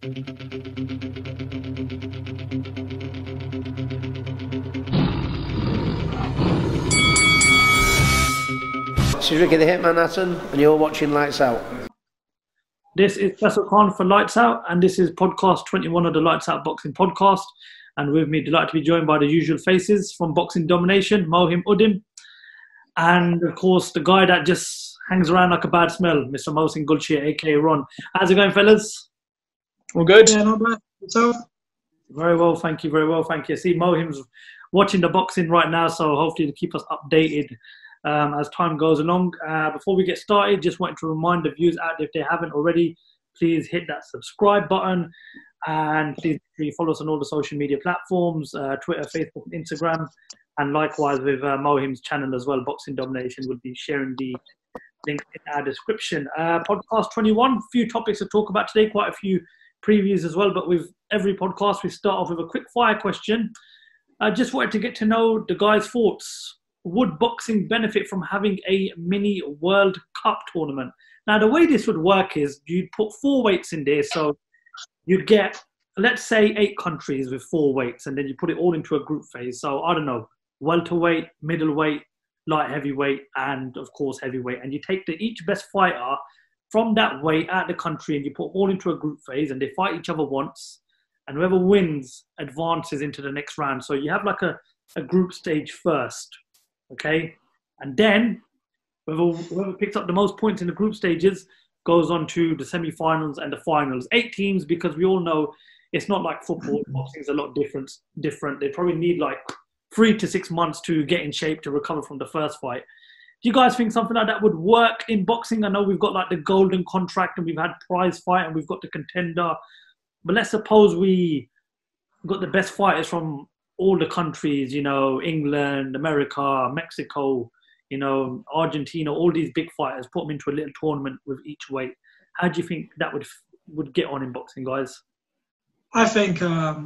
This is Ricky the Hitman Hatton, and you're watching Lights Out. This is Faisal Khan for Lights Out, and this is podcast 21 of the Lights Out Boxing Podcast. And with me, delighted to be joined by the usual faces from Boxing Domination, Mohim Uddin, and of course the guy that just hangs around like a bad smell, Mr. Mohsin Gulchi, aka Ron. How's it going, fellas? All good? Yeah, not bad. Yourself? Very well, thank you. Very well, thank you. I see Mohim's watching the boxing right now, so hopefully to keep us updated as time goes along. Before we get started, just wanted to remind the viewers out there, if they haven't already, please hit that subscribe button, and please follow us on all the social media platforms, Twitter, Facebook, Instagram, and likewise with Mohim's channel as well, Boxing Domination. We'll be sharing the link in our description. Podcast 21, few topics to talk about today, quite a few previews as well, but with every podcast we start off with a quick fire question. I just wanted to get to know the guys' thoughts. Would boxing benefit from having a mini World Cup tournament? Now, the way this would work is you'd put 4 weights in there. So you'd get, let's say, 8 countries with 4 weights, and then you put it all into a group phase. So, I don't know, welterweight, middleweight, light heavyweight, and, of course, heavyweight. And you take each best fighter from that weight out of the country, and you put all into a group phase, and they fight each other once. And whoever wins advances into the next round. So you have like a group stage first. Okay, and then whoever picks up the most points in the group stages goes on to the semi-finals and the finals. 8 teams, because we all know it's not like football. Boxing is a lot different. They probably need like 3 to 6 months to get in shape to recover from the first fight. Do you guys think something like that would work in boxing? I know we've got like the golden contract, and we've had prize fight, and we've got the contender. But let's suppose we got the best fighters from all the countries, you know, England, America, Mexico, you know, Argentina, all these big fighters, put them into a little tournament with each weight. How do you think that would get on in boxing, guys? I think, I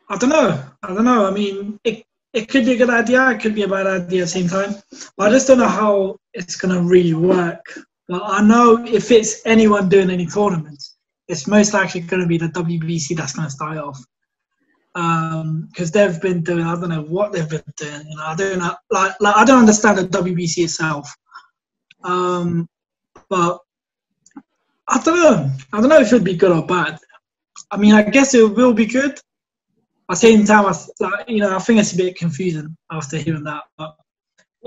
don't know. I mean, it could be a good idea. It could be a bad idea at the same time. But I just don't know how it's going to really work. But I know if it's anyone doing any tournaments, it's most likely going to be the WBC that's going to start off. Because they've been doing, I don't know what they've been doing. You know, I don't know, like I don't understand the WBC itself. But I don't know if it would be good or bad. I mean, I guess it will be good. At the same time, I think it's a bit confusing after hearing that. But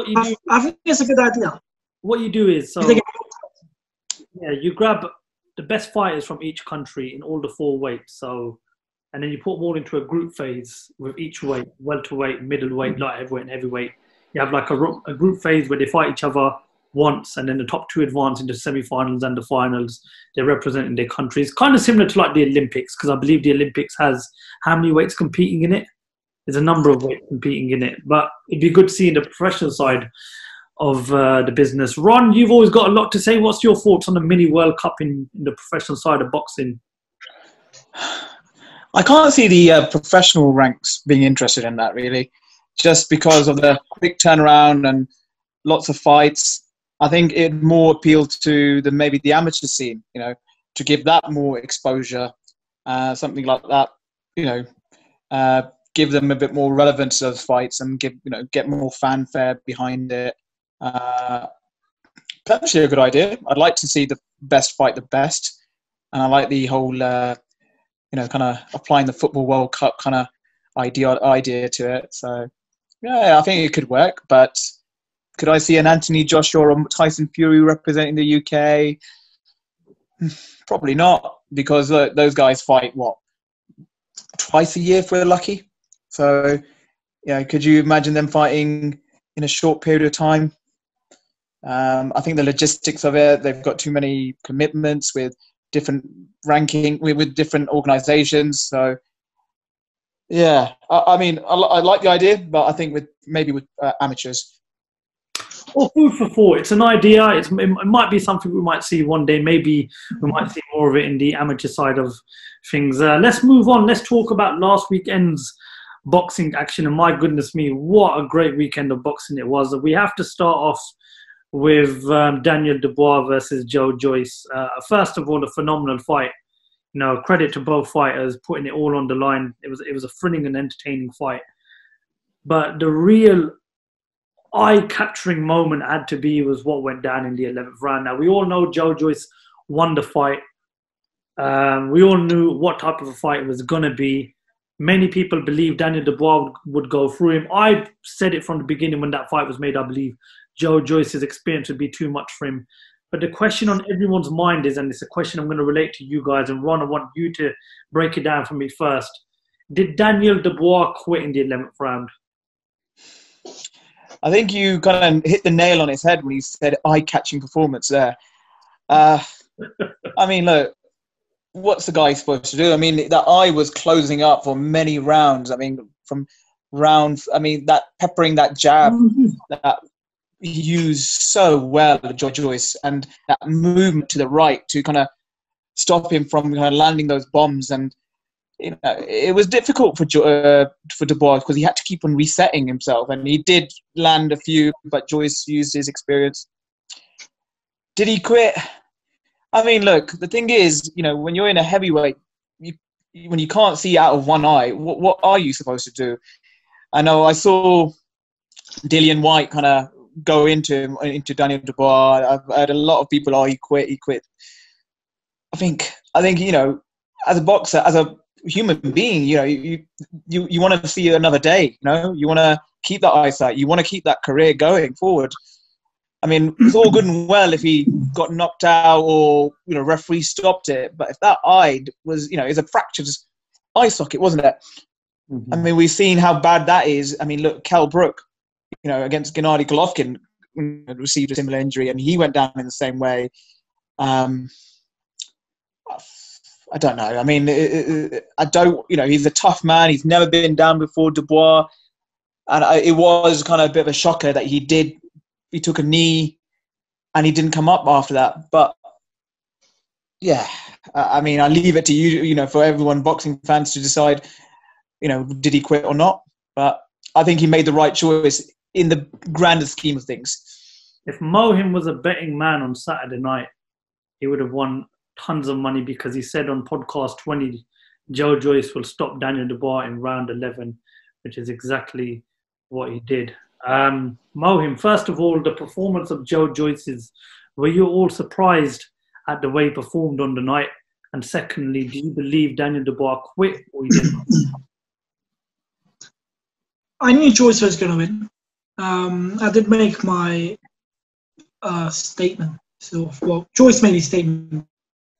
I think it's a good idea. What you do is, you grab the best fighters from each country in all the 4 weights. So. And then you put them all into a group phase with each weight, welterweight, middleweight, light heavyweight, and heavyweight. You have like a group phase where they fight each other once, and then the top 2 advance into semi-finals and the finals. They're representing their countries. Kind of similar to like the Olympics, because I believe the Olympics has how many weights competing in it? There's a number of weights competing in it. But it'd be good seeing the professional side of the business. Ron, you've always got a lot to say. What's your thoughts on the mini World Cup in the professional side of boxing? I can't see the professional ranks being interested in that, really, just because of the quick turnaround and lots of fights. I think it more appealed to maybe the amateur scene, you know, to give that more exposure, something like that, you know, give them a bit more relevance to those fights and get more fanfare behind it. Potentially a good idea. I'd like to see the best fight the best, and I like the whole. Kind of applying the Football World Cup kind of idea to it. So, yeah, I think it could work. But could I see an Anthony Joshua or Tyson Fury representing the UK? Probably not, because those guys fight, twice a year if we're lucky. So, yeah, could you imagine them fighting in a short period of time? I think the logistics of it, they've got too many commitments with different ranking with different organizations. So yeah, I mean, I like the idea, but I think with amateurs. Well, food for thought. It's an idea. It might be something we might see one day. Maybe we might see more of it in the amateur side of things. Let's move on. Let's talk about last weekend's boxing action. And my goodness me, what a great weekend of boxing it was. We have to start off with Daniel Dubois versus Joe Joyce. First of all, a phenomenal fight. No, credit to both fighters putting it all on the line. It was a thrilling and entertaining fight. But the real eye-capturing moment had to be was what went down in the 11th round. Now, we all know Joe Joyce won the fight. We all knew what type of a fight it was going to be. Many people believed Daniel Dubois would go through him. I said it from the beginning when that fight was made, I believe Joe Joyce's experience would be too much for him. But the question on everyone's mind is, and it's a question I'm going to relate to you guys, and Ron, I want you to break it down for me first. Did Daniel Dubois quit in the 11th round? I think you kind of hit the nail on its head when you said eye-catching performance there. I mean, look, what's the guy supposed to do? I mean, that eye was closing up for many rounds. I mean, that peppering that jab that he used so well, Joe Joyce, and that movement to the right to kind of stop him from kind of landing those bombs. And you know, it was difficult for Dubois because he had to keep on resetting himself, and he did land a few, but Joyce used his experience. Did he quit? I mean, look, the thing is, you know, when you're in a heavyweight, when you can't see out of one eye, what are you supposed to do? I know I saw Dillian White kind of go into Daniel Dubois. I've heard a lot of people, he quit. I think, you know, as a boxer, as a human being, you know, you want to see another day, you know, you want to keep that eyesight, you want to keep that career going forward. I mean, it's all good and well if he got knocked out or, you know, referee stopped it, but if that eye was, you know, is a fractured eye socket, wasn't it? Mm-hmm. I mean, we've seen how bad that is. I mean, look, Kell Brook, you know, against Gennady Golovkin received a similar injury and he went down in the same way. I don't know. I mean, you know, he's a tough man. He's never been down before, Dubois. And it was kind of a bit of a shocker that he took a knee and he didn't come up after that. But yeah, I mean, I leave it to you, you know, for everyone, boxing fans to decide, you know, did he quit or not? But I think he made the right choice in the grander scheme of things. If Mohim was a betting man on Saturday night, he would have won tons of money because he said on podcast 20, Joe Joyce will stop Daniel Dubois in round 11, which is exactly what he did. Mohim, first of all, the performance of Joe Joyce's, were you all surprised at the way he performed on the night? And secondly, do you believe Daniel Dubois quit or he didn't? I knew Joyce was going to win. I did make my statement. Joyce made his statement,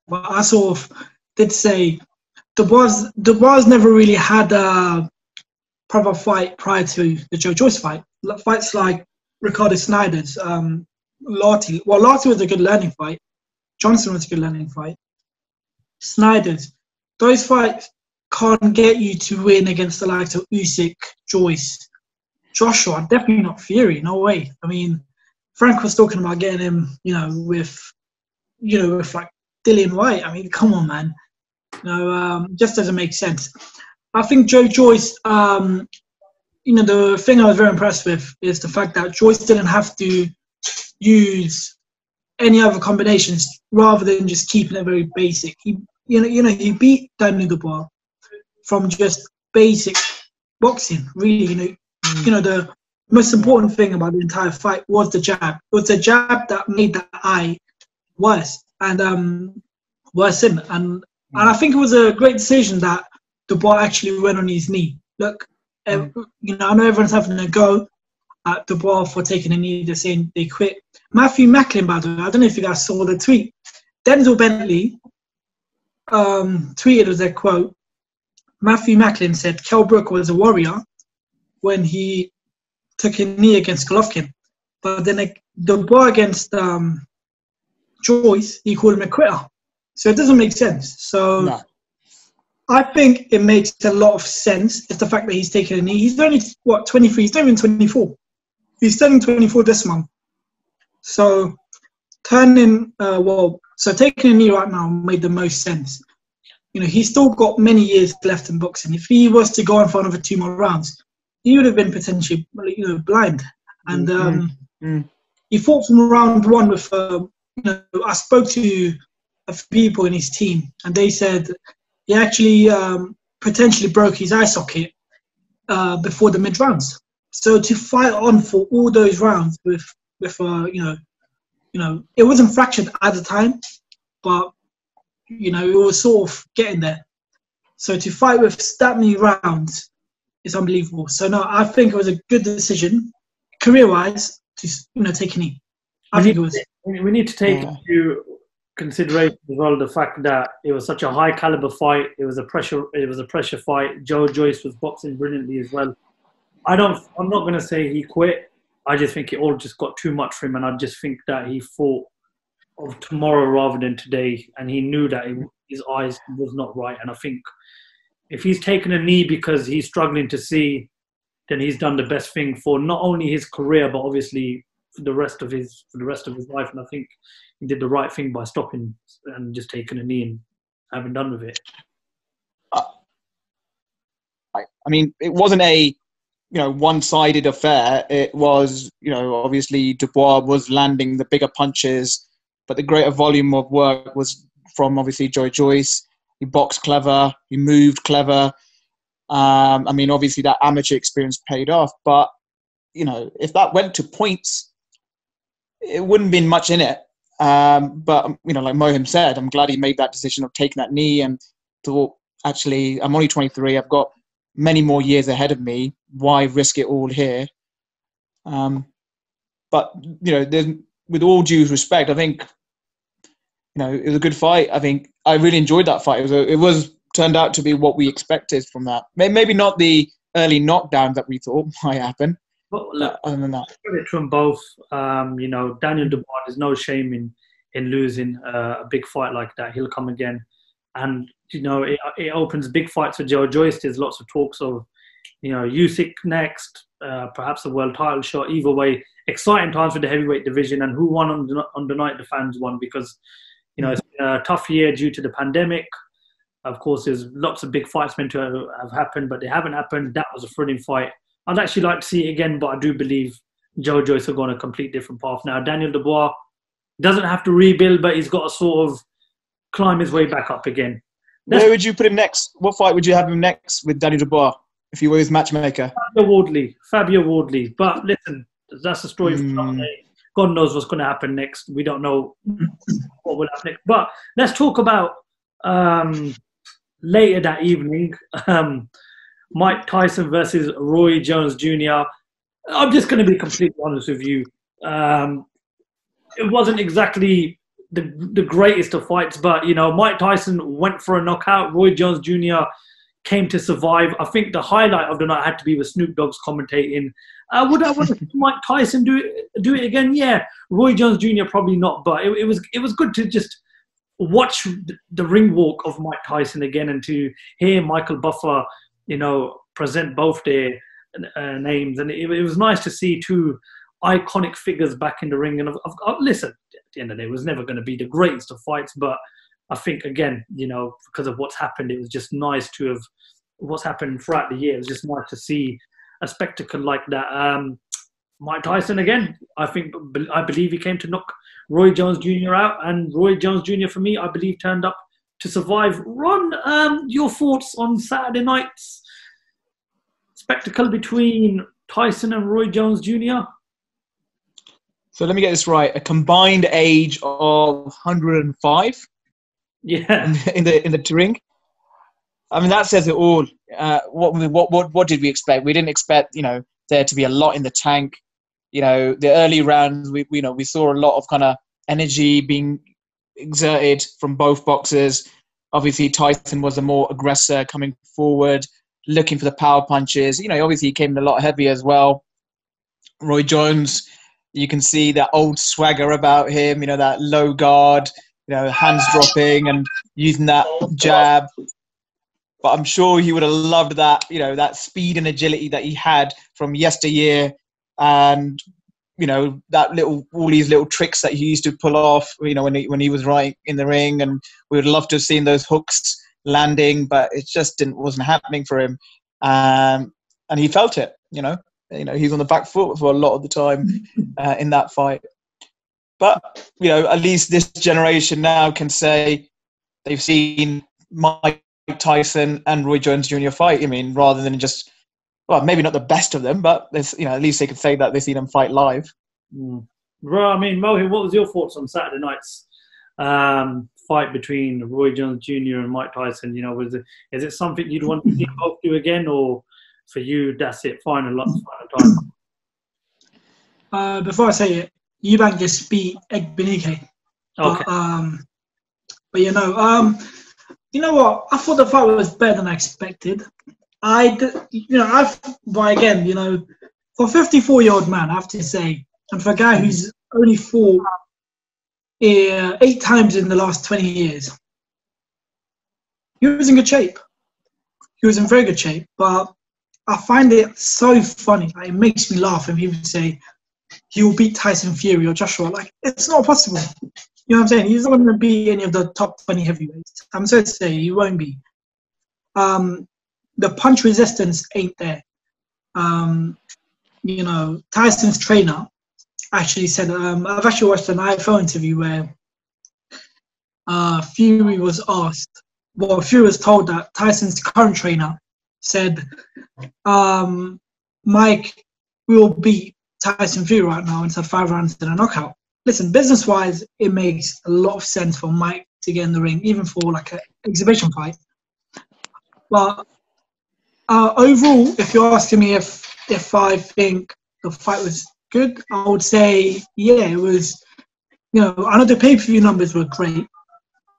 but I sort of did say Dubois never really had a proper fight prior to the Joe Joyce fight. Fights like Ricardo Snyder's, Larty. Well, Larty was a good learning fight. Johnson was a good learning fight. Snyder's. Those fights can't get you to win against the likes of Usyk, Joyce, Joshua. Definitely not Fury. No way. I mean, Frank was talking about getting him, with like Dillian White. I mean, come on, man. Just doesn't make sense. I think Joe Joyce, the thing I was very impressed with is the fact that Joyce didn't have to use any other combinations rather than just keeping it very basic. He beat Daniel Dubois from just basic boxing. Really, the most important thing about the entire fight was the jab. It was the jab that made that eye worse and worsen. And I think it was a great decision that Dubois actually went on his knee. Look, I know everyone's having a go at Dubois for taking a knee. They're saying they quit. Matthew Macklin, by the way, I don't know if you guys saw the tweet. Denzel Bentley tweeted as a quote. Matthew Macklin said Kell Brook was a warrior when he took a knee against Golovkin, but then Dubois against Joyce, he called him a quitter. So it doesn't make sense. So no. I think it makes a lot of sense. It's the fact that he's taking a knee. He's only, 23? He's not even 24. He's turning 24 this month. So taking a knee right now made the most sense. He's still got many years left in boxing. If he was to go on for another 2 more rounds, he would have been potentially, blind. And he fought from round one with, I spoke to a few people in his team, and they said he actually potentially broke his eye socket before the mid rounds. So to fight on for all those rounds with it wasn't fractured at the time, but it was sort of getting there. So to fight with that many rounds is unbelievable. So no, I think it was a good decision, career-wise, to take a knee. I think it was. We need to take into consideration as well the fact that it was such a high caliber fight. It was a pressure fight. Joe Joyce was boxing brilliantly as well. I'm not going to say he quit. I just think it all just got too much for him, and I just think that he fought of tomorrow rather than today, and he knew that his eyes was not right. And I think if he's taken a knee because he's struggling to see, then he's done the best thing for not only his career but obviously for the rest of his life. And I think he did the right thing by stopping and just taking a knee and having done with it. I mean, it wasn't a one-sided affair. It was, obviously Dubois was landing the bigger punches, but the greater volume of work was from obviously Joe Joyce. He boxed clever, he moved clever. I mean, obviously that amateur experience paid off, but if that went to points, it wouldn't have been much in it. But like Mohim said, I'm glad he made that decision of taking that knee and thought, actually, I'm only 23. I've got many more years ahead of me. Why risk it all here? But with all due respect, I think it was a good fight. I think I really enjoyed that fight. It was turned out to be what we expected from that. Maybe not the early knockdown that we thought might happen. But look, other than that, credit to them both. Daniel Dubois, there's no shame in losing a big fight like that. He'll come again, and it opens big fights for Joe Joyce. There's lots of talks of Usyk next, perhaps a world title shot. Either way, exciting times for the heavyweight division. And who won on the night? The fans won, because it's been a tough year due to the pandemic. Of course, there's lots of big fights meant to have happened, but they haven't happened. That was a thrilling fight. I'd actually like to see it again, but I do believe Joe Joyce will go on a complete different path now. Daniel Dubois doesn't have to rebuild, but he's got to sort of climb his way back up again. Where would you put him next? What fight would you have him next with Daniel Dubois if you were his matchmaker? Fabio Wardley. But listen, that's the story for another day. God knows what's going to happen next. We don't know what will happen next. But let's talk about later that evening, Mike Tyson versus Roy Jones Jr. I'm just going to be completely honest with you. It wasn't exactly the greatest of fights, but Mike Tyson went for a knockout. Roy Jones Jr. came to survive. I think the highlight of the night had to be with Snoop Dogg's commentating. Would I want to see Mike Tyson do it again? Yeah. Roy Jones Jr. probably not, but it was good to just watch the ring walk of Mike Tyson again, and to hear Michael Buffer, present both their names, and it was nice to see two iconic figures back in the ring. And listen, at the end of the day, it was never going to be the greatest of fights, but I think again, because of what's happened, it was just nice to have what's happened throughout the year. It was just nice to see a spectacle like that. Mike Tyson again, I believe he came to knock Roy Jones Jr. out, and Roy Jones Jr. for me, I believe, turned up to survive. Ron, your thoughts on Saturday night's spectacle between Tyson and Roy Jones Jr.? So let me get this right: a combined age of 105. Yeah, in the ring. I mean, that says it all. What did we expect? We didn't expect there to be a lot in the tank. The early rounds, we saw a lot of kind of energy being exerted from both boxers. Obviously, Tyson was a more aggressor, coming forward, looking for the power punches. Obviously he came in a lot heavier as well. Roy Jones, you can see that old swagger about him. That low guard, hands dropping and using that jab. But I'm sure he would have loved that, that speed and agility that he had from yesteryear, and all these little tricks that he used to pull off, when he was right in the ring. And we would love to have seen those hooks landing, but it just wasn't happening for him. And he felt it. He's on the back foot for a lot of the time in that fight. But, you know, at least this generation now can say they've seen Mike Tyson and Roy Jones Jr. fight. I mean, rather than just, well, maybe not the best of them, but you know, at least they could say that they've seen them fight live. Well, I mean, Mohim, what was your thoughts on Saturday night's fight between Roy Jones Jr. and Mike Tyson? You know, is it something you'd want to see both do again, or for you, that's it, final time? Before I say it, Eubank just beat Egbenike. Okay. But you know what? I thought the fight was better than I expected. But again, you know, for a 54-year-old man, I have to say, and for a guy who's only fought 8 times in the last 20 years, he was in good shape. He was in very good shape. But I find it so funny. Like, it makes me laugh when people say he will beat Tyson Fury or Joshua. Like, it's not possible. You know what I'm saying? He's not going to beat any of the top 20 heavyweights. I'm sorry to say, he won't be. The punch resistance ain't there. You know, Tyson's trainer actually said, I've actually watched an IFL interview where Fury was asked, well, Fury was told that Tyson's current trainer said, Mike will beat Tyson Fury right now inside 5 rounds in a knockout. Listen, business-wise, it makes a lot of sense for Mike to get in the ring, even for like an exhibition fight. But overall, if you're asking me if I think the fight was good, I would say, yeah, it was. You know, I know the pay-per-view numbers were great.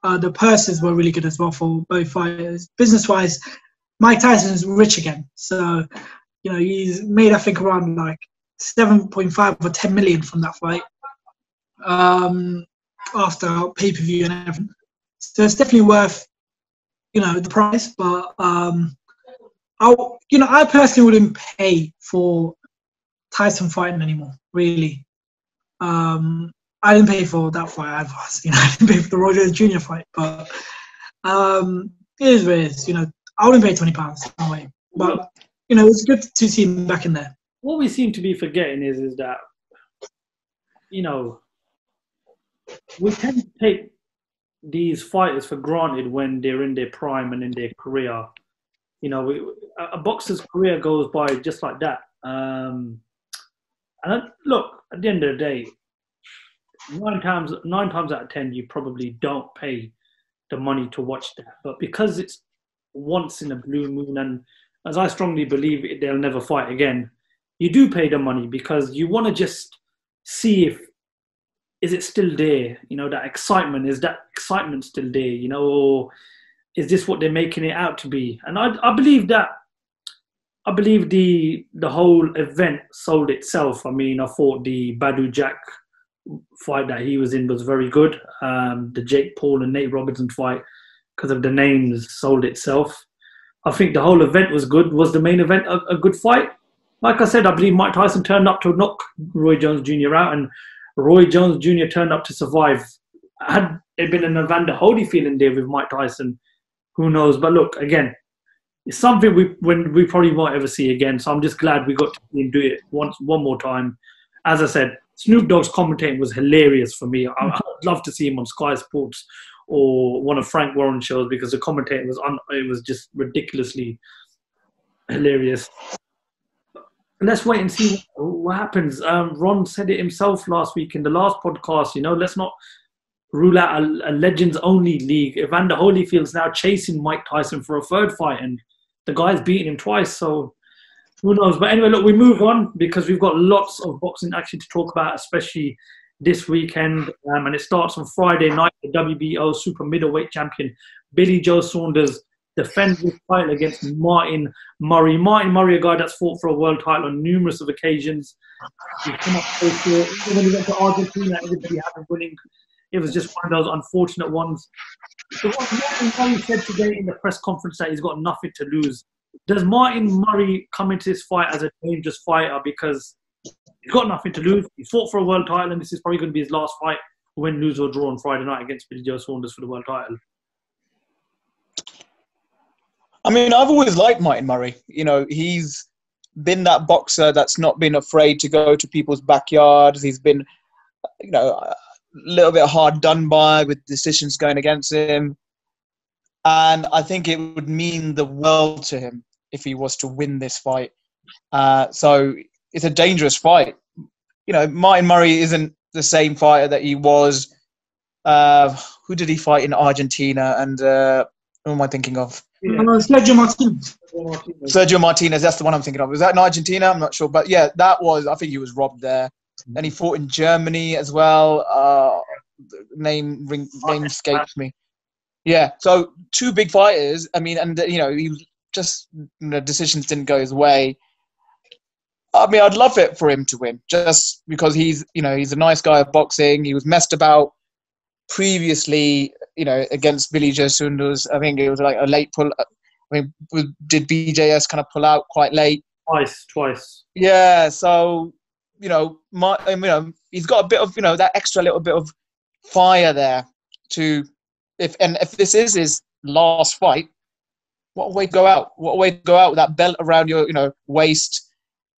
The purses were really good as well for both fighters. Business-wise, Mike Tyson's rich again. So, you know, he's made, I think, around like 7.5 or 10 million from that fight. After pay-per-view and everything. So it's definitely worth, you know, the price. But, I personally wouldn't pay for Tyson fighting anymore, really. I didn't pay for that fight either. You know, I didn't pay for the Roy Jones Jr. fight. But it is what it is. You know, I wouldn't pay £20 no way. But, you know, it's good to see him back in there. What we seem to be forgetting is that, you know, we tend to take these fighters for granted when they're in their prime and in their career. You know, a boxer's career goes by just like that. And look, at the end of the day, 9 times out of 10, you probably don't pay the money to watch that. But because it's once in a blue moon, and as I strongly believe they'll never fight again, you do pay the money because you want to just see is it still there? You know, that excitement, is that excitement still there? You know, or is this what they're making it out to be? And I believe that. I believe the whole event sold itself. I mean, I thought the Badu Jack fight that he was in was very good. The Jake Paul and Nate Robinson fight, because of the names, sold itself. I think the whole event was good. Was the main event a good fight? Like I said, I believe Mike Tyson turned up to knock Roy Jones Jr. out, and Roy Jones Jr. turned up to survive. Had it been an Evander Holyfield in there with Mike Tyson, who knows? But look, again, it's something we probably won't ever see again. So I'm just glad we got to see him do it one more time. As I said, Snoop Dogg's commentating was hilarious for me. I'd love to see him on Sky Sports or one of Frank Warren's shows, because the commentating was just ridiculously hilarious. Let's wait and see what happens. Ron said it himself last week in the last podcast. You know, let's not rule out a legends-only league. Evander Holyfield's now chasing Mike Tyson for a 3rd fight, and the guy's beaten him twice. So who knows? But anyway, look, we move on because we've got lots of boxing action to talk about, especially this weekend. And it starts on Friday night. The WBO Super-Middleweight champion Billy Joe Saunders defends his title against Martin Murray. Martin Murray, a guy that's fought for a world title on numerous of occasions. He came up close to it. Even when he went to Argentina, everybody had him winning. It was just one of those unfortunate ones. So what Martin Murray said today in the press conference, that he's got nothing to lose. Does Martin Murray come into this fight as a dangerous fighter because he's got nothing to lose? He fought for a world title, and this is probably going to be his last fight, win, lose, or draw on Friday night against Billy Joe Saunders for the world title. I mean, I've always liked Martin Murray. You know, he's been that boxer that's not been afraid to go to people's backyards. He's been, you know, little bit hard done by with decisions going against him. And I think it would mean the world to him if he was to win this fight. So it's a dangerous fight. You know, Martin Murray isn't the same fighter that he was. Who did he fight in Argentina? And who am I thinking of? Sergio Martinez. Sergio Martinez, that's the one I'm thinking of. Was that in Argentina? I'm not sure. But yeah, I think he was robbed there. And he fought in Germany as well. Name escapes me. Yeah, so two big fighters. I mean, and he just decisions didn't go his way. I mean, I'd love it for him to win, just because he's a nice guy at boxing. He was messed about previously, against Billy Joe Saunders. I think it was like a late pull. I mean, did BJS kind of pull out quite late? Twice. Yeah, so he's got a bit of that extra little bit of fire there to. If this is his last fight, what a way to go out! What a way to go out with that belt around your waist,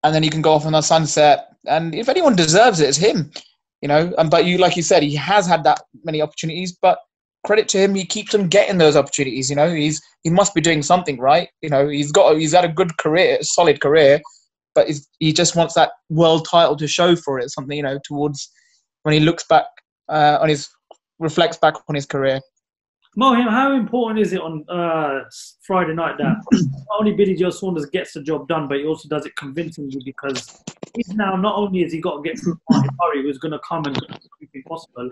and then you can go off on the sunset. And if anyone deserves it, it's him. But like you said, he has had that many opportunities. But credit to him, he keeps on getting those opportunities. He must be doing something right. He's had a good career, a solid career, but he just wants that world title to show for it. Something towards when he looks back reflects back on his career. Mohim, how important is it on Friday night that not only Billy Joe Saunders gets the job done, but he also does it convincingly, because he's now, not only has he got to get through Martin Murray, who's going to come and do everything possible,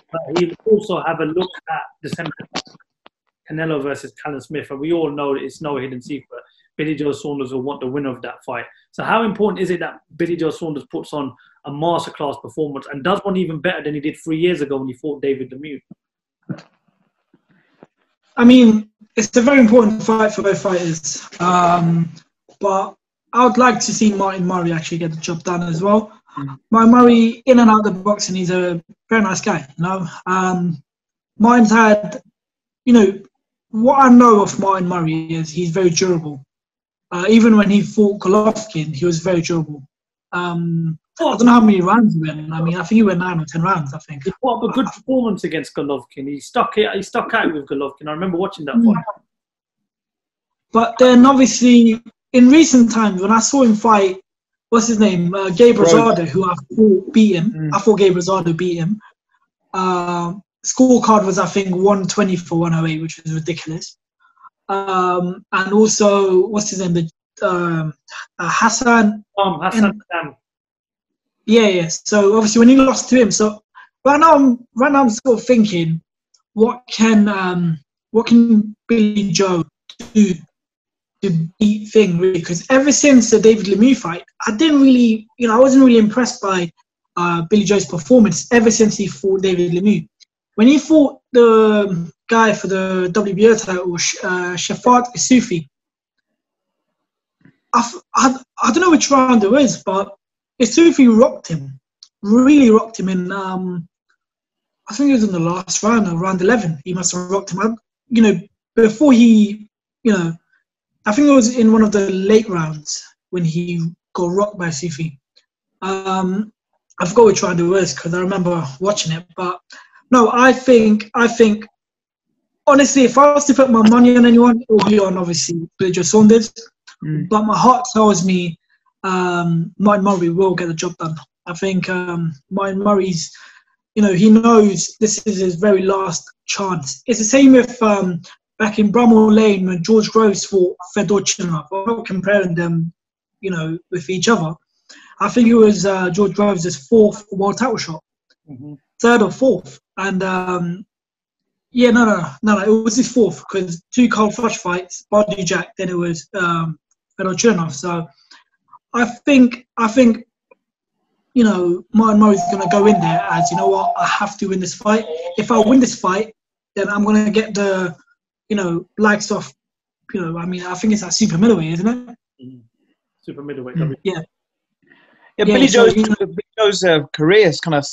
but he'll also have a look at December Canelo versus Callum Smith, and we all know that it's no hidden secret. Billy Joe Saunders will want the winner of that fight. So how important is it that Billy Joe Saunders puts on a masterclass performance and does one even better than he did 3 years ago when he fought David Lemieux? I mean, it's a very important fight for both fighters. But I would like to see Martin Murray actually get the job done as well. Martin Murray, in and out of the boxing, he's a very nice guy. Martin's had, what I know of Martin Murray is he's very durable. Even when he fought Golovkin, he was very durable. I don't know how many rounds he went. I mean, I think he went 9 or 10 rounds, I think. He put up a good performance against Golovkin. He stuck out with Golovkin. I remember watching that fight. But then, obviously, in recent times, when I saw him fight, what's his name? Gabe Rosado, who I thought beat him. I thought Gabe Rosado beat him. Scorecard was, I think, 120 for 108, which was ridiculous. And also, what's his name? Hassan. Hassan. Yeah. So obviously, when he lost to him, so right now I'm sort of thinking, what can Billy Joe do to beat Thing, really? Because ever since the David Lemieux fight, I wasn't really impressed by Billy Joe's performance ever since he fought David Lemieux. When he fought the guy for the WBO title, Shafat Isufi, I don't know which round it was, but Isufi really rocked him in, I think it was in the last round, or round 11. He must have rocked him. Before he, I think it was in one of the late rounds when he got rocked by Isufi. I forgot which round it was because I remember watching it. But no, I think, honestly, if I was to put my money on anyone, it would be on, obviously, Billy Joe Saunders. But my heart tells me Martin Murray will get the job done. I think Martin Murray's, he knows this is his very last chance. It's the same with back in Bramall Lane when George Groves fought Fedor Chinov. I'm not comparing them, with each other. I think it was George Groves' 4th world title shot, 3rd or 4th. And no, it was his 4th because 2 Carl Froch fights, body jack, then it was Fedor Chinov. So I think Martin Murray's going to go in there as, I have to win this fight. If I win this fight, then I'm going to get the, likes of, I think it's at super middleweight, isn't it? Super middleweight. Yeah. Yeah, Billy Joe's career is kind of,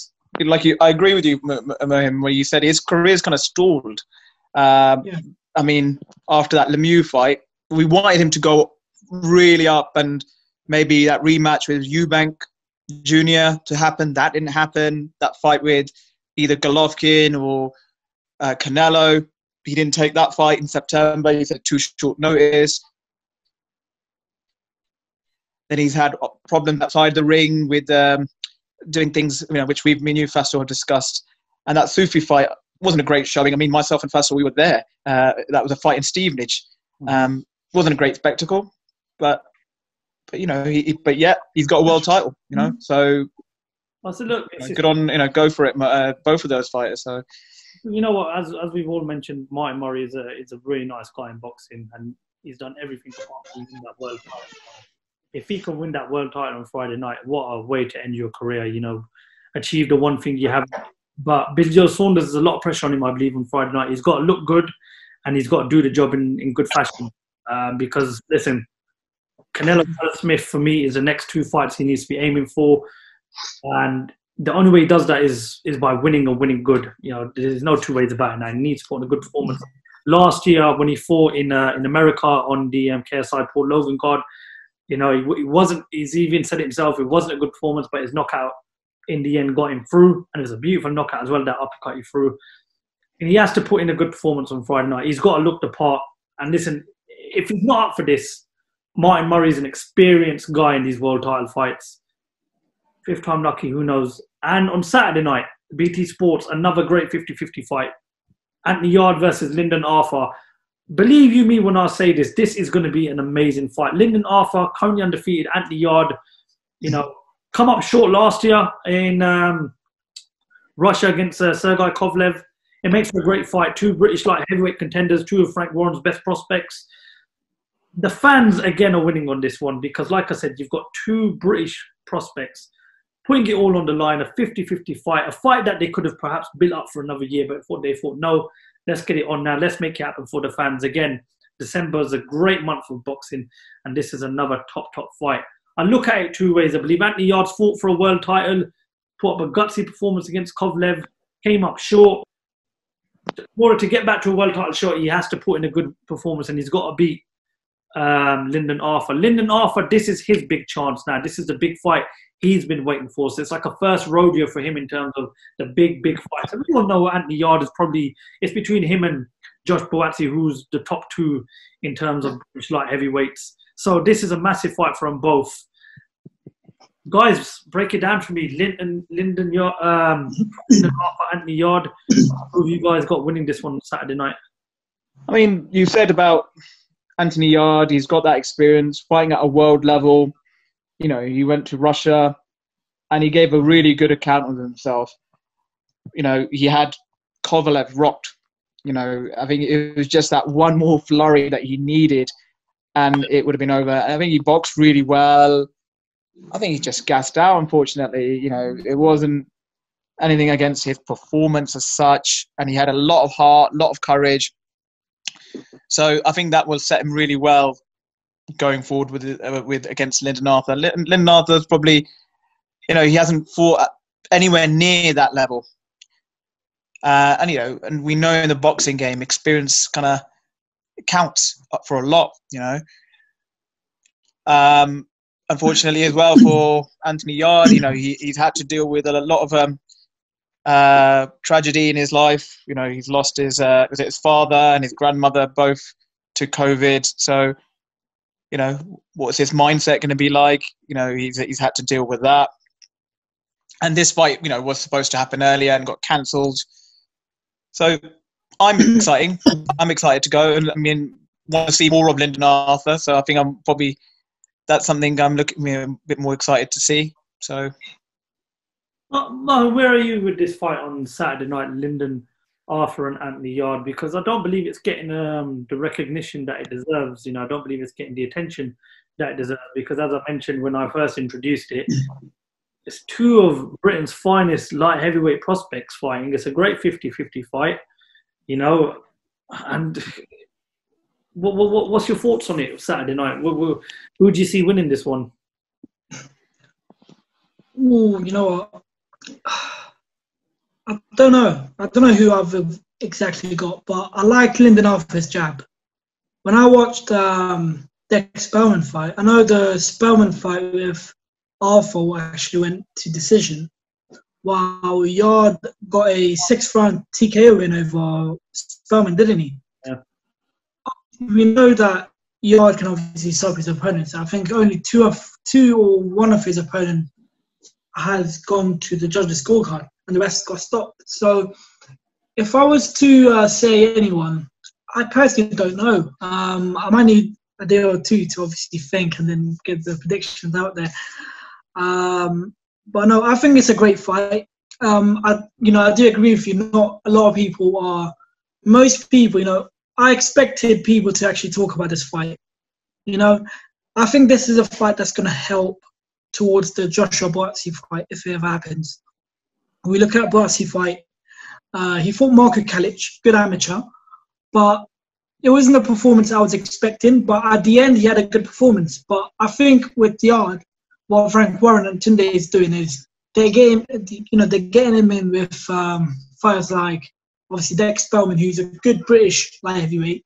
I agree with you, Mohim, where you said his career is kind of stalled. I mean, after that Lemieux fight, we wanted him to go really up and maybe that rematch with Eubank Jr. to happen. That didn't happen. That fight with either Golovkin or Canelo. He didn't take that fight in September. He said too short notice. Then he's had problems outside the ring with doing things, which me and you, Faisal, have discussed. And that Sufi fight wasn't a great showing. I mean, myself and Faisal, we were there. That was a fight in Stevenage. Wasn't a great spectacle, but yet he's got a world title. So. I said, look, good on, go for it. Both of those fighters. So. You know what? As we've all mentioned, Martin Murray is a really nice guy in boxing, and he's done everything apart from winning that world title. If he can win that world title on Friday night, what a way to end your career. Achieve the one thing you have. But Billy Joe Saunders, there's a lot of pressure on him, I believe, on Friday night. He's got to look good, and he's got to do the job in good fashion. Because listen, Canelo Smith for me is the next 2 fights he needs to be aiming for, and the only way he does that is by winning and winning good. There's no 2 ways about it now. He needs to put in a good performance. Last year, when he fought in America on the KSI Paul Logan card, he wasn't. He's even said it himself. It wasn't a good performance, but his knockout in the end got him through, and it was a beautiful knockout as well. That uppercut he threw, and he has to put in a good performance on Friday night. He's got to look the part. And listen, if he's not up for this, Martin Murray is an experienced guy in these world title fights. 5th time lucky, who knows? And on Saturday night, BT Sports, another great 50-50 fight. Anthony Yarde versus Lyndon Arthur. Believe you me when I say this, this is going to be an amazing fight. Lyndon Arthur, currently undefeated. Anthony Yarde, come up short last year in Russia against Sergei Kovalev. It makes for a great fight. 2 British light heavyweight contenders, 2 of Frank Warren's best prospects. The fans, again, are winning on this one because, like I said, you've got 2 British prospects putting it all on the line, a 50-50 fight, a fight that they could have perhaps built up for another year, but they thought, no, let's get it on now. Let's make it happen for the fans. Again, December is a great month for boxing, and this is another top fight. I look at it 2 ways. I believe Anthony Yarde's fought for a world title, put up a gutsy performance against Kovalev, came up short. In order to get back to a world title shot, he has to put in a good performance, and he's got to beat Lyndon Arthur. Lyndon Arthur, this is his big chance now. This is the big fight he's been waiting for. So it's like a first rodeo for him in terms of the big fights. And we all know Anthony Yarde is probably, it's between him and Josh Boazzi, who's the top 2 in terms of light heavyweights. So this is a massive fight for them both. Guys, break it down for me. Lyndon Arthur, Anthony Yarde. Who have you guys got winning this one Saturday night? I mean, you said about Anthony Yarde, he's got that experience fighting at a world level. He went to Russia and he gave a really good account of himself. He had Kovalev rocked. I think it was just that one more flurry that he needed and it would have been over. I think he boxed really well. I think he just gassed out, unfortunately. It wasn't anything against his performance as such. And he had a lot of heart, a lot of courage. So I think that will set him really well going forward with against Lyndon Arthur. Lyndon Arthur's probably, he hasn't fought anywhere near that level. And we know in the boxing game, experience kind of counts for a lot, Unfortunately as well for Anthony Yarde, he's had to deal with a lot of tragedy in his life. He's lost his father and his grandmother both to COVID. So, what's his mindset going to be like? He's had to deal with that. And this fight, was supposed to happen earlier and got cancelled. So I'm excited. I'm excited to go, and want to see more of Lyndon Arthur. So I think that's something I'm looking a bit more excited to see. So, where are you with this fight on Saturday night, Lyndon Arthur and Anthony Yarde? Because I don't believe it's getting the recognition that it deserves. I don't believe it's getting the attention that it deserves. Because as I mentioned when I first introduced it, it's 2 of Britain's finest light heavyweight prospects fighting. It's a great 50-50 fight, and what's your thoughts on it Saturday night? Who do you see winning this one? Ooh, you know what? I don't know. I don't know who I've exactly got, but I like Lyndon Arthur's jab. When I watched the Spellman fight, I know the Spellman fight with Arthur actually went to decision. while Yarde got a 6th-round TKO win over Spellman, didn't he? Yeah. We know that Yarde can obviously stop his opponents. I think only two or one of his opponents has gone to the judges' scorecard, and the rest got stopped. So, if I was to say anyone, I personally don't know. I might need a day or two to obviously think and then get the predictions out there. But no, I think it's a great fight. I do agree with you. Not a lot of people are. Most people, I expected people to actually talk about this fight. I think this is a fight that's going to help towards the Joshua Buatsi fight if it ever happens. We look at Buatsi fight. He fought Marko Kalic, good amateur, but it wasn't a performance I was expecting. But at the end, he had a good performance. But I think with Yarde, what Frank Warren and Tunde is doing is they're getting him in with fighters like obviously Dex Spellman, who's a good British light heavyweight,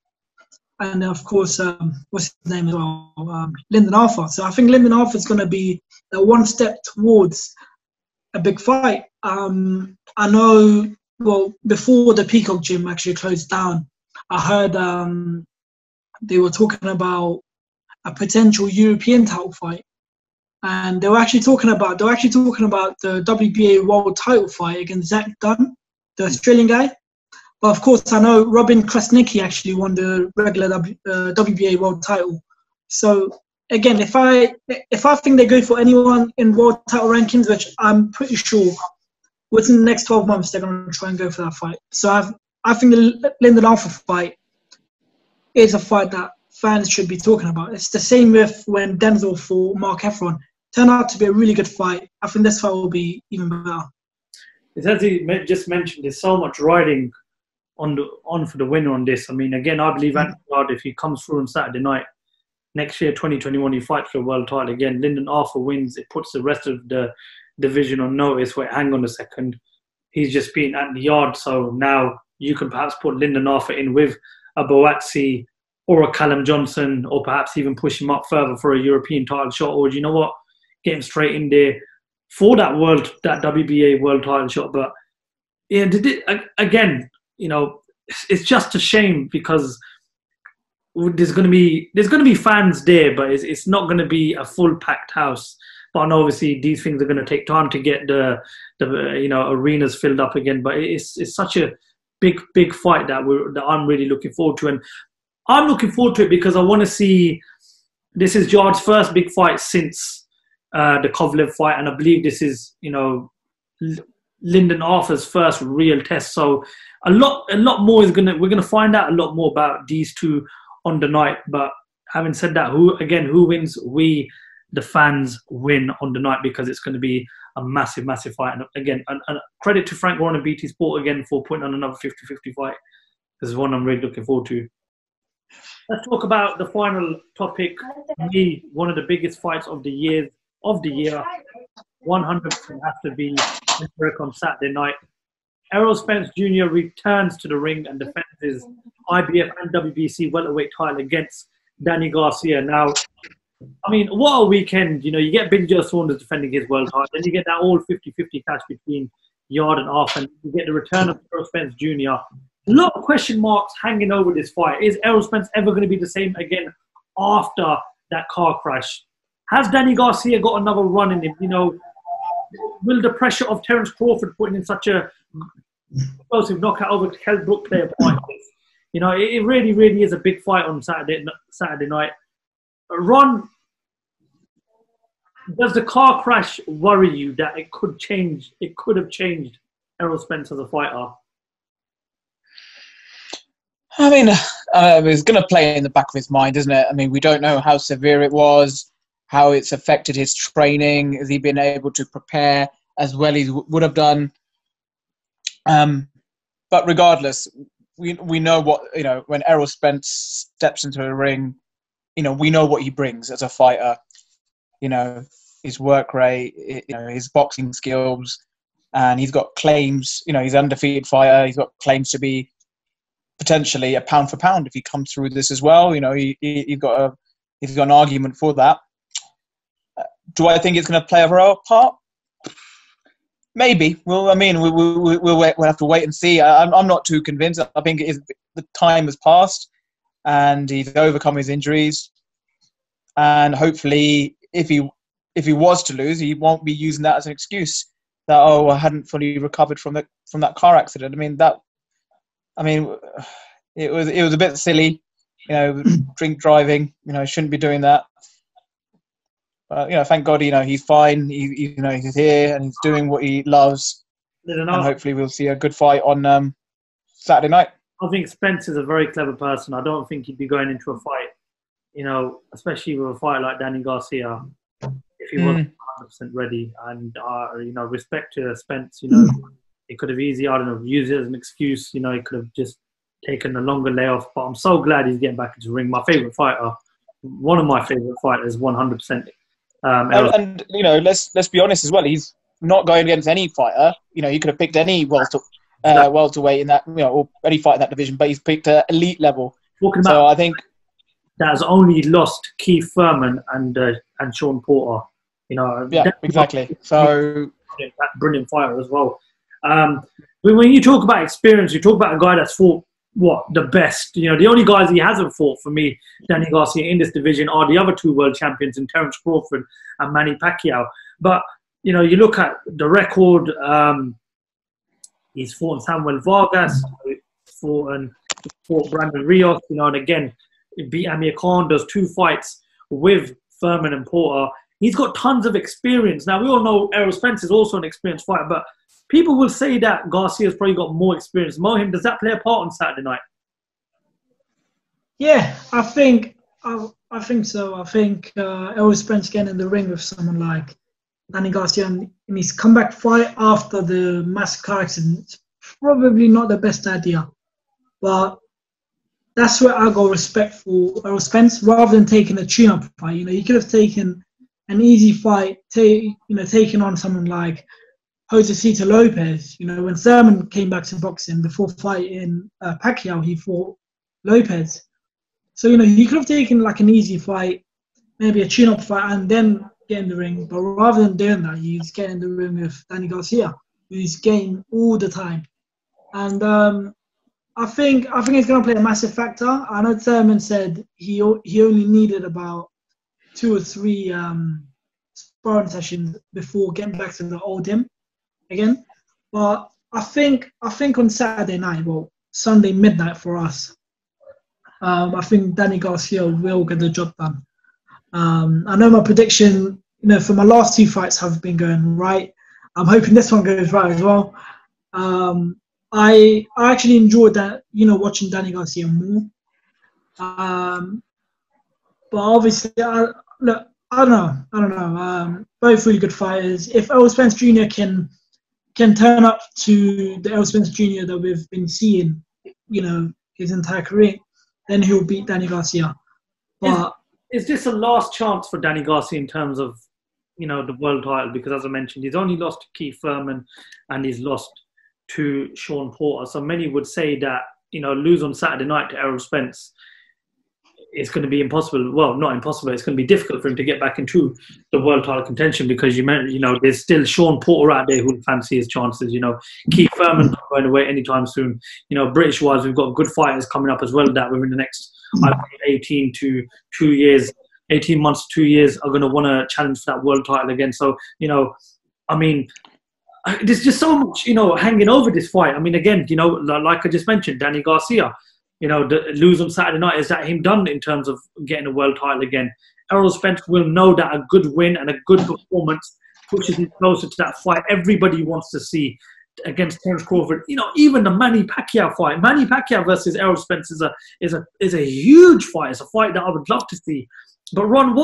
and of course, what's his name as well, Lyndon Arthur. So I think Lyndon Arthur is going to be one step towards a big fight. I know. Well, before the Peacock Gym actually closed down, I heard they were talking about a potential European title fight, and they were actually talking about the WBA World Title fight against Zach Dunn, the Australian guy. But of course, I know Robin Krasnicki actually won the regular WBA World Title. So again, if I think they go for anyone in World Title rankings, which I'm pretty sure within the next 12 months they're going to try and go for that fight. So I think the Lyndon Arthur fight is a fight that fans should be talking about. It's the same with when Denzel fought Mark Efron. Turned out to be a really good fight. I think this fight will be even better. As he just mentioned, there's so much riding on for the winner on this. I mean, again, I believe Anthony Yarde, if he comes through on Saturday night, next year, 2021, he fights for a world title again. Lyndon Arthur wins. It puts the rest of the division on notice. Wait, hang on a second. He's just beaten Anthony Yarde, so now you can perhaps put Lyndon Arthur in with a Buatsi or a Callum Johnson, or perhaps even push him up further for a European title shot, or do you know what? Get him straight in there for that WBA world title shot. But yeah, again, it's just a shame because there's going to be fans there, but it's not going to be a full packed house. But I know obviously these things are going to take time to get the arenas filled up again. But it's such a big fight that I'm really looking forward to, and I'm looking forward to it because I want to see. This is Yarde's first big fight since the Kovalev fight, and I believe this is Lyndon Arthur's first real test. So a lot more we're gonna find out a lot more about these two on the night. But having said that, who wins? We, the fans, win on the night because it's going to be a massive fight. And again, and credit to Frank Warren and BT Sport again for putting on another 50-50 fight. This is one I'm really looking forward to. Let's talk about the final topic. One of the biggest fights of the year. 100% has to be on Saturday night. Errol Spence Jr. returns to the ring and defends his IBF and WBC welterweight title against Danny Garcia. Now, I mean, what a weekend. You get Billy Joe Saunders defending his world title, then you get that all 50-50 clash between Yarde and Arthur, and you get the return of Errol Spence Jr. A lot of question marks hanging over this fight. Is Errol Spence ever going to be the same again after that car crash? Has Danny Garcia got another run in him? Will the pressure of Terence Crawford putting in such a explosive knockout over Kell Brook play a part in this? It really, really is a big fight on Saturday night. Ron, does the car crash worry you that it could have changed Errol Spence as a fighter? I mean, it's going to play in the back of his mind, isn't it? I mean, we don't know how severe it was, how it's affected his training. Has he been able to prepare as well as he would have done? But regardless, we know what, when Errol Spence steps into a ring, we know what he brings as a fighter. His work rate, his boxing skills, and he's got claims. He's an undefeated fighter. He's got claims to be potentially a pound for pound if he comes through this as well. He's got an argument for that. Do I think it's going to play a role part? Maybe. Well, I mean, we'll have to wait and see. I'm not too convinced. I think the time has passed, and he's overcome his injuries, and hopefully, if he was to lose, he won't be using that as an excuse that I hadn't fully recovered from that car accident. I mean, it was a bit silly, drink driving. Shouldn't be doing that. But thank God, he's fine. He's here and he's doing what he loves. And hopefully, we'll see a good fight on Saturday night. I think Spence is a very clever person. I don't think he'd be going into a fight, especially with a fight like Danny Garcia, if he wasn't 100% ready. And respect to Spence. He could have easily, used it as an excuse. He could have just taken a longer layoff. But I'm so glad he's getting back into the ring. My favorite fighter, one of my favorite fighters, 100%. And let's be honest as well. He's not going against any fighter. He could have picked any welterweight in that, or any fight in that division, but he's picked an elite level. So I think that has only lost Keith Thurman and Sean Porter. Yeah, exactly. So that brilliant fighter as well. When you talk about experience, you talk about a guy that's fought the best. The only guys he hasn't fought for me, Danny Garcia, in this division are the other two world champions in Terence Crawford and Manny Pacquiao. But you look at the record. He's fought Samuel Vargas, fought Brandon Rios, and again beat Amir Khan. Those two fights with Thurman and Porter. He's got tons of experience. Now we all know Errol Spence is also an experienced fighter, but people will say that Garcia's probably got more experience. Mohim, does that play a part on Saturday night? Yeah, I think so. I think Errol Spence getting in the ring with someone like Danny Garcia in his comeback fight after the massive car accident is probably not the best idea. But that's where I got respect for Errol Spence rather than taking a tune-up fight. You could have taken an easy fight, taking on someone like Josecito Lopez. When Thurman came back to boxing before fighting Pacquiao, he fought Lopez. So, you could have taken like an easy fight, maybe a tune-up fight, and then get in the ring. But rather than doing that, he's getting in the ring with Danny Garcia, who's getting all the time. And I think it's going to play a massive factor. I know Thurman said he only needed about 2 or 3 sparring sessions before getting back to the old him again. But I think on Saturday night, Sunday midnight for us, I think Danny Garcia will get the job done. I know my prediction, for my last 2 fights have been going right. I'm hoping this one goes right as well. I actually enjoyed that, watching Danny Garcia more. But obviously, I don't know. Both really good fighters. If Errol Spence Jr. can turn up to the Errol Spence Jr. that we've been seeing, his entire career, then he'll beat Danny Garcia. But is this a last chance for Danny Garcia in terms of, the world title? Because as I mentioned, he's only lost to Keith Thurman and he's lost to Sean Porter. So many would say that, lose on Saturday night to Errol Spence, it's going to be impossible. Well, not impossible. It's going to be difficult for him to get back into the world title contention because there's still Sean Porter out there who fancy his chances. Keith Thurman not going away anytime soon. British-wise, we've got good fighters coming up as well that within the next 18 months to 2 years are going to want to challenge for that world title again. So, there's just so much, hanging over this fight. Again, like I just mentioned, Danny Garcia. The lose on Saturday night, is that him done in terms of getting a world title again? Errol Spence will know that a good win and a good performance pushes him closer to that fight everybody wants to see against Terence Crawford. Even the Manny Pacquiao fight. Manny Pacquiao versus Errol Spence is a huge fight. It's a fight that I would love to see. But Ron,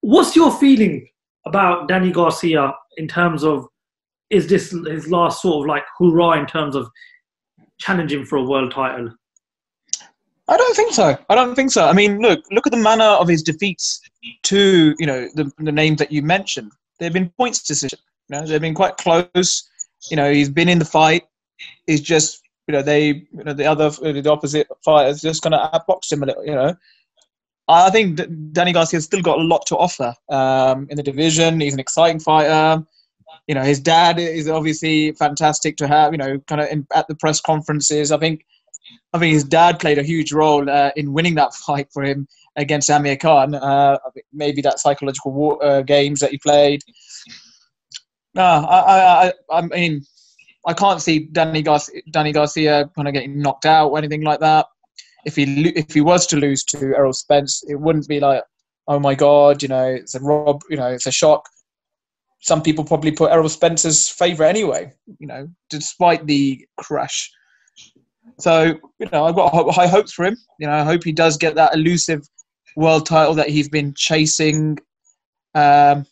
what's your feeling about Danny Garcia in terms of, is this his last sort of like hurrah in terms of challenging for a world title? I don't think so. Look at the manner of his defeats to, the names that you mentioned. They've been points decision. They've been quite close. He's been in the fight. He's just, the opposite fighters just going to outbox him a little, I think Danny Garcia's still got a lot to offer in the division. He's an exciting fighter. You know, his dad is obviously fantastic to have. You know, kind of at the press conferences. I think his dad played a huge role in winning that fight for him against Amir Khan. Maybe that psychological games that he played. No, I mean, I can't see Danny Garcia kind of getting knocked out or anything like that. If he was to lose to Errol Spence, it wouldn't be like, oh my God, you know, it's a shock. Some people probably put Errol Spence as favourite anyway, you know, despite the crash. So, you know, I've got high hopes for him. You know, I hope he does get that elusive world title that he's been chasing for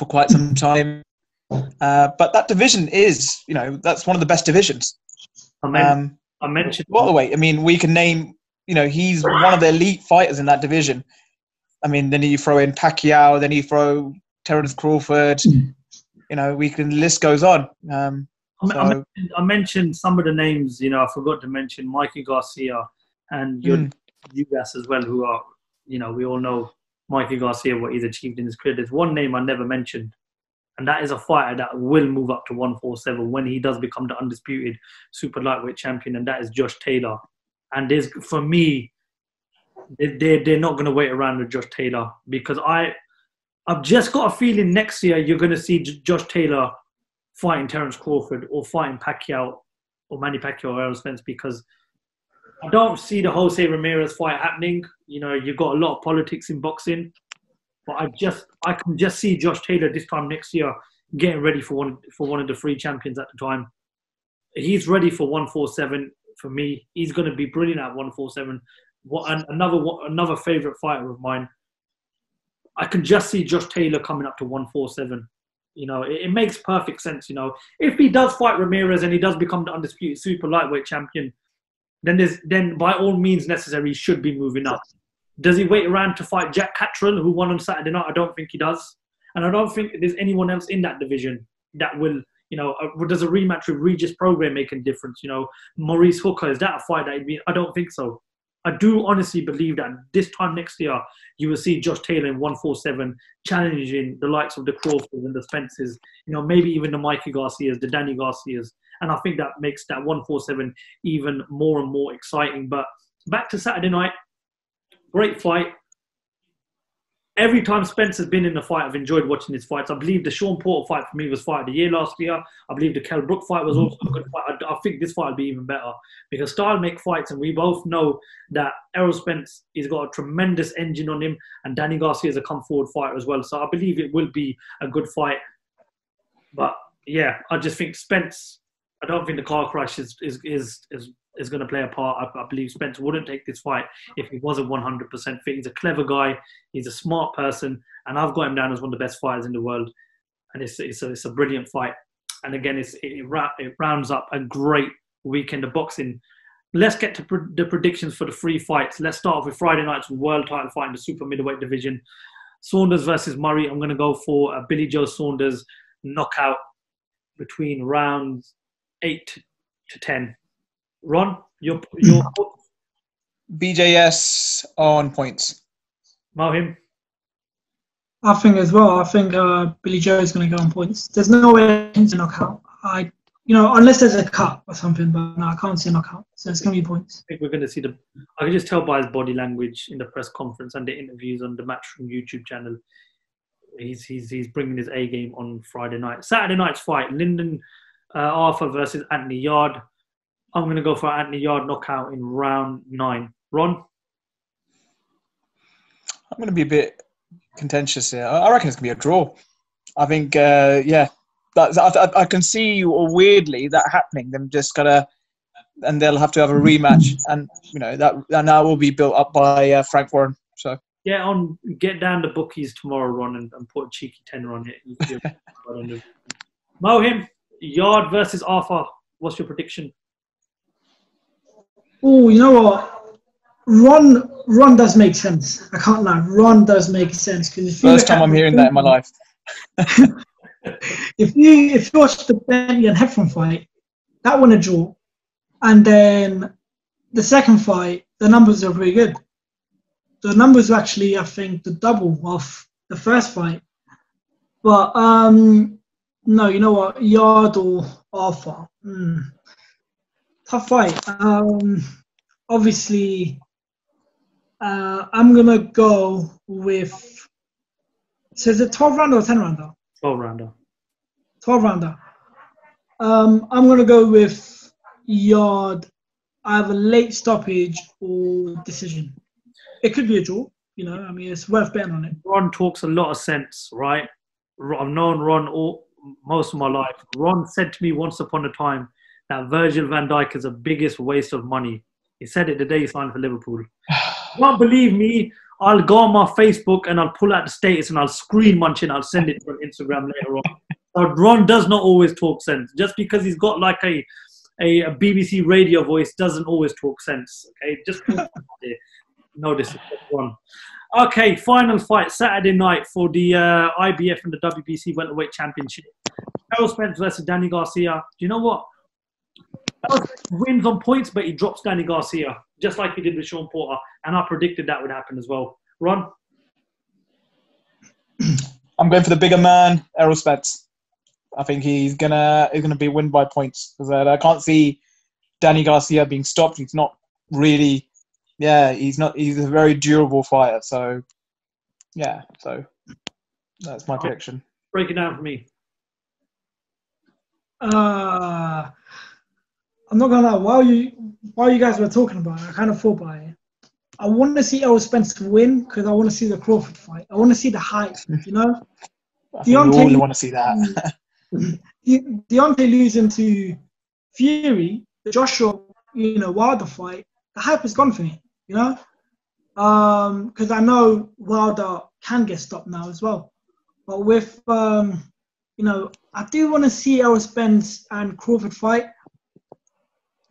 quite some time. But that division is, you know, that's one of the best divisions. I mentioned welterweight. I mean, we can name, you know, he's one of the elite fighters in that division. I mean, then you throw in Pacquiao, then you throw Terence Crawford. You know, the list goes on. I mentioned some of the names. You know, I forgot to mention Mikey Garcia and you guys as well, who are, you know, we all know Mikey Garcia, what he's achieved in his career. There's one name I never mentioned, and that is a fighter that will move up to 147 when he does become the undisputed super lightweight champion, and that is Josh Taylor. And for me, they're not going to wait around with Josh Taylor, because I've just got a feeling next year you're going to see Josh Taylor fighting Terence Crawford or fighting Pacquiao or Manny Pacquiao or Errol Spence, because I don't see the Jose Ramirez fight happening. You know, you've got a lot of politics in boxing. But I can just see Josh Taylor this time next year getting ready for one of the three champions at the time. He's ready for 147 for me. He's going to be brilliant at 147. Another favourite fighter of mine. I can just see Josh Taylor coming up to 147. You know, it makes perfect sense. You know, if he does fight Ramirez and he does become the undisputed super lightweight champion, then by all means necessary, he should be moving up. Does he wait around to fight Jack Catterall, who won on Saturday night? I don't think he does. And I don't think there's anyone else in that division that will, you know, does a rematch with Regis Prograis make a difference? You know, Maurice Hooker, is that a fight that he'd be? I don't think so. I do honestly believe that this time next year, you will see Josh Taylor in 147 challenging the likes of the Crawfords and the Spences, you know, maybe even the Mikey Garcias, the Danny Garcias. And I think that makes that 147 even more and more exciting. But back to Saturday night. Great fight. Every time Spence has been in the fight, I've enjoyed watching his fights. I believe the Sean Porter fight for me was fight of the year last year. I believe the Kell Brook fight was also a good fight. I think this fight will be even better, because style make fights, and we both know that Errol Spence, he's got a tremendous engine on him, and Danny Garcia is a come-forward fitter as well. So I believe it will be a good fight. But yeah, I just think Spence, I don't think the car crash is going to play a part. I believe Spence wouldn't take this fight if he wasn't 100% fit. He's a clever guy. He's a smart person. And I've got him down as one of the best fighters in the world. And it's a brilliant fight. And again, it rounds up a great weekend of boxing. Let's get to the predictions for the three fights. Let's start off with Friday night's world title fight in the super middleweight division. Saunders versus Murray. I'm going to go for a Billy Joe Saunders knockout between rounds 8 to 10. Ron, your BJS on points. Mohim? I think as well. I think Billy Joe is going to go on points. There's no way to knock out. Unless there's a cut or something, but no, I can't see a knockout. So it's going to be points. I think we're going to see I can just tell by his body language in the press conference and the interviews on the Matchroom YouTube channel. He's bringing his A game on Friday night. Saturday night's fight: Lyndon Arthur versus Anthony Yarde. I'm going to go for Anthony Yarde knockout in round 9. Ron? I'm going to be a bit contentious here. I reckon it's going to be a draw. I think, I can see weirdly that happening. Them just and they'll have to have a rematch, and you know that will be built up by Frank Warren. So get down the bookies tomorrow, Ron, and put a cheeky tenner on it. Mohim, Yarde versus Arthur. What's your prediction? Oh, you know what? Ron does make sense. I can't lie. Ron does make sense, because first time I'm hearing that in my life. If you watch the Bentley and Heffron fight, that won a draw, and then the second fight, the numbers are pretty good. The numbers were actually, I think, the double of the first fight. But No, you know what? Yarde or Arthur. Tough fight. Obviously, I'm going to go with... So is it 12 rounder or 10 rounder? 12 rounder. 12 rounder. I'm going to go with Yarde, either late stoppage or decision. It could be a draw. You know, I mean, it's worth betting on it. Ron talks a lot of sense, right? I've known Ron most of my life. Ron said to me once upon a time that Virgil van Dijk is the biggest waste of money. He said it the day he signed for Liverpool. You don't believe me? I'll go on my Facebook and I'll pull out the status and I'll screen munch it and I'll send it to Instagram later on. But Ron does not always talk sense. Just because he's got like a BBC radio voice doesn't always talk sense. Okay, just no disrespect, Ron. Okay, final fight Saturday night for the IBF and the WBC Welterweight Championship. Errol Spence versus Danny Garcia. Do you know what? Errol Spence wins on points, but he drops Danny Garcia, just like he did with Sean Porter. And I predicted that would happen as well. Ron? I'm going for the bigger man, Errol Spence. I think he's gonna be win by points because I can't see Danny Garcia being stopped. He's not really. Yeah, he's a very durable fighter. So, yeah, so that's my prediction. Break it down for me. I'm not gonna lie. While you guys were talking about it, I kind of thought about it. I want to see Errol Spence win because I want to see the Crawford fight. I want to see the hype. You know, we all want to see that. Deontay losing to Fury, the Joshua, Wilder fight. The hype is gone for me. You know, because I know Wilder can get stopped now as well. But with, I do want to see Errol Spence and Crawford fight.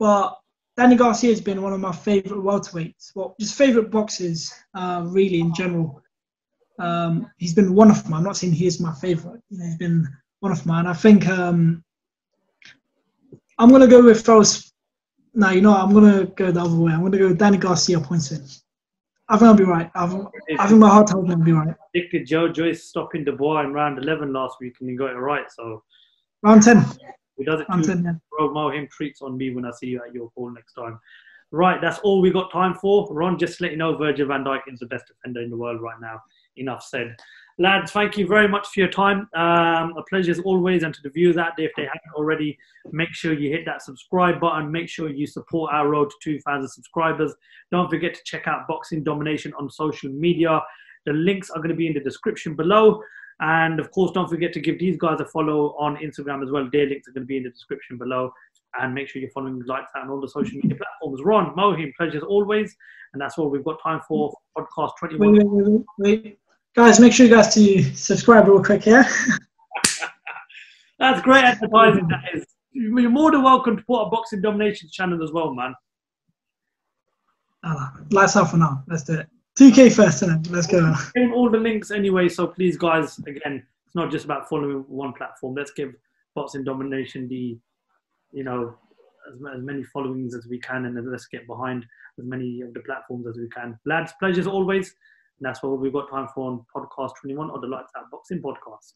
But Danny Garcia has been one of my favourite welterweights. Well, just favourite boxers, really, in general. He's been one of mine. I'm not saying he is my favourite. He's been one of mine. I think I'm going to go with Errol Spence. No, I'm going to go the other way. I'm going to go with Danny Garcia points in. I think I'll be right. I think my heart tells me I'll be right. Predicted Joe Joyce stopping Dubois in round 11 last week and he got it right. So round 10. He does it round too. 10, yeah. Bro, Mohim treats on me when I see you at your call next time. Right, that's all we got time for. Ron, just to let you know, Virgil van Dijk is the best defender in the world right now. Enough said. Lads, thank you very much for your time. A pleasure as always. And to the viewers out there, if they haven't already, make sure you hit that subscribe button. Make sure you support our road to 2,000 subscribers. Don't forget to check out Boxing Domination on social media. The links are going to be in the description below. And of course, don't forget to give these guys a follow on Instagram as well. Their links are going to be in the description below. And make sure you're following Lights Out on all the social media platforms. Ron, Mohim, pleasure as always. And that's all we've got time for podcast 21. Wait. Guys, make sure you guys to subscribe real quick, yeah? That's great advertising, that is. You're more than welcome to put a Boxing Domination channel as well, man. Lights out for now. Let's do it. 2K first, then. Let's go. In all the links anyway, so please, guys, again, it's not just about following one platform. Let's give Boxing Domination the, as many followings as we can, and let's get behind as many of the platforms as we can. Lads, pleasure as always. And that's what we've got time for on podcast 21 or the Lights Out Boxing podcast.